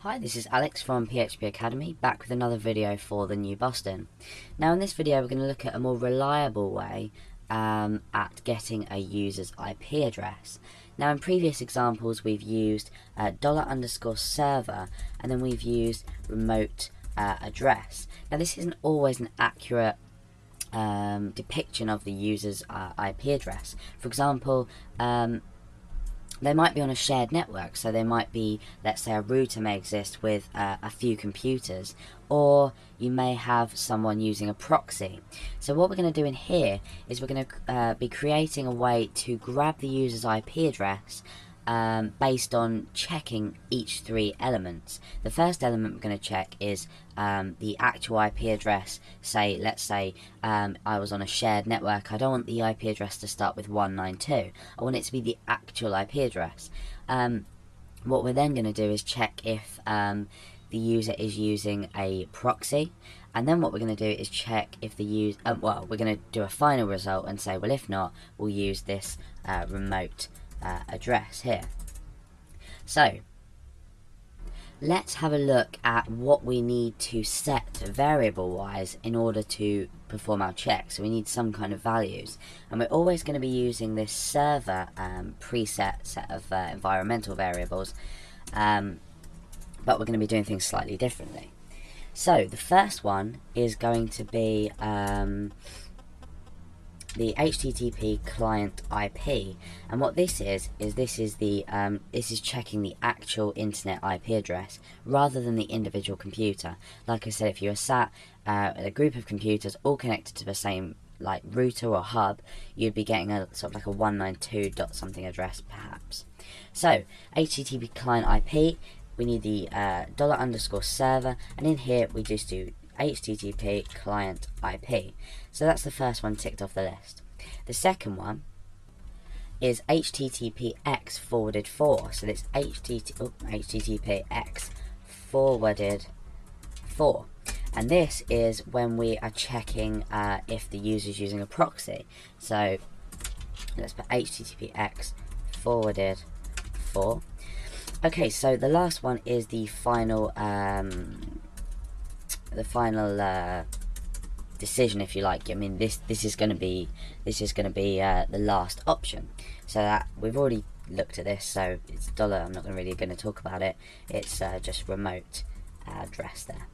Hi, this is Alex from PHP Academy, back with another video for the New Boston. Now in this video we're going to look at a more reliable way at getting a user's IP address. Now in previous examples we've used $_server and then we've used remote address. Now this isn't always an accurate depiction of the user's IP address. For example, they might be on a shared network, so they might be, let's say a router may exist with a few computers, or you may have someone using a proxy. So what we're going to do in here is we're going to be creating a way to grab the user's IP address based on checking each three elements. The first element we're going to check is the actual IP address. Let's say I was on a shared network. I don't want the IP address to start with 192. I want it to be the actual IP address. What we're then going to do is check if the user is using a proxy, and then what we're going to do is check if the user we're going to do a final result and say, well, if not, we'll use this remote address here. So let's have a look at what we need to set variable wise in order to perform our check. So we need some kind of values, and we're always going to be using this server preset set of environmental variables, but we're going to be doing things slightly differently. So the first one is going to be the HTTP client IP, and what this is this is checking the actual internet IP address rather than the individual computer. Like I said, if you were sat at a group of computers all connected to the same like router or hub, you'd be getting a sort of like a 192 dot something address perhaps. So HTTP client IP, we need the $_server, and in here we just do HTTP client IP. So that's the first one ticked off the list. The second one is HTTPX forwarded for. So it's HTTPX forwarded for. And this is when we are checking if the user is using a proxy. So let's put HTTPX forwarded for. Okay, so the last one is the final decision, if you like. I mean, this is going to be the last option. So that we've already looked at this. So it's dollar. I'm not really going to talk about it. It's just remote address there.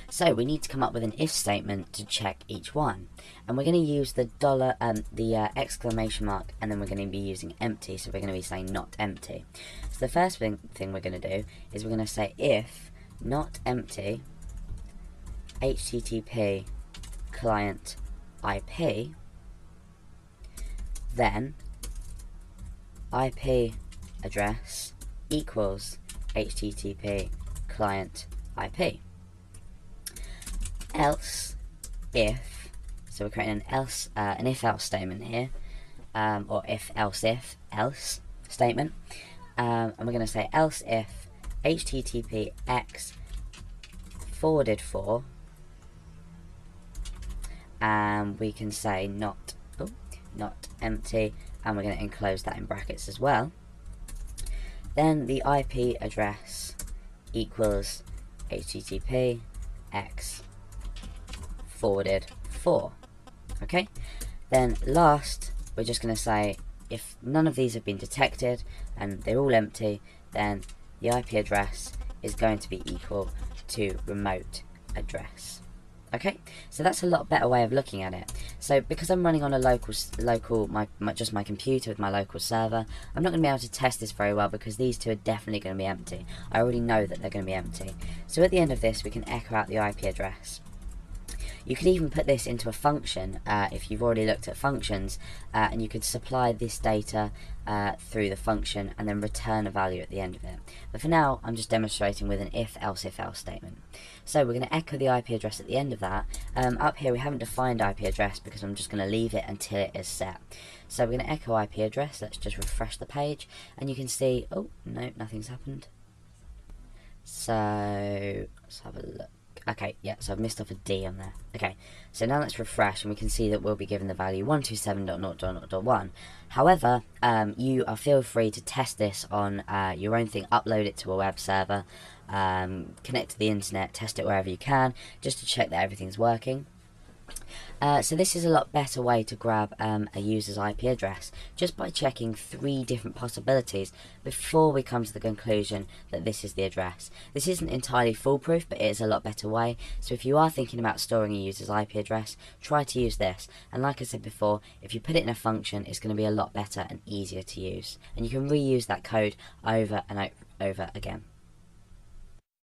So we need to come up with an if statement to check each one, and we're going to use the exclamation mark, and then we're going to be using empty. So we're going to be saying not empty. So the first thing we're going to do is we're going to say if not empty HTTP client IP, then IP address equals HTTP client IP. Else if, so we're creating an if-else statement here, or else statement, and we're going to say else if HTTPX forwarded for, and we can say not empty, and we're going to enclose that in brackets as well. Then the IP address equals HTTPX forwarded for. Okay, then last we're just going to say if none of these have been detected and they're all empty, then the IP address is going to be equal to remote address. Okay, so that's a lot better way of looking at it. So because I'm running on a just my computer with my local server, I'm not going to be able to test this very well because these two are definitely going to be empty. I already know that they're going to be empty. So at the end of this we can echo out the IP address. You can even put this into a function if you've already looked at functions, and you could supply this data through the function and then return a value at the end of it. But for now, I'm just demonstrating with an if-else statement. So we're going to echo the IP address at the end of that. Up here we haven't defined IP address because I'm just going to leave it until it is set. So we're going to echo IP address. Let's just refresh the page, and you can see, oh no, nothing's happened. So let's have a look. Okay, yeah, so I've missed off a D on there. Okay, so now let's refresh and we can see that we'll be given the value 127.0.0.1. However, you are feel free to test this on your own thing, upload it to a web server, connect to the internet, test it wherever you can, just to check that everything's working. So this is a lot better way to grab a user's IP address, just by checking 3 different possibilities before we come to the conclusion that this is the address. This isn't entirely foolproof, but it is a lot better way. So if you are thinking about storing a user's IP address, try to use this. And like I said before, if you put it in a function, it's going to be a lot better and easier to use. And you can reuse that code over and over again.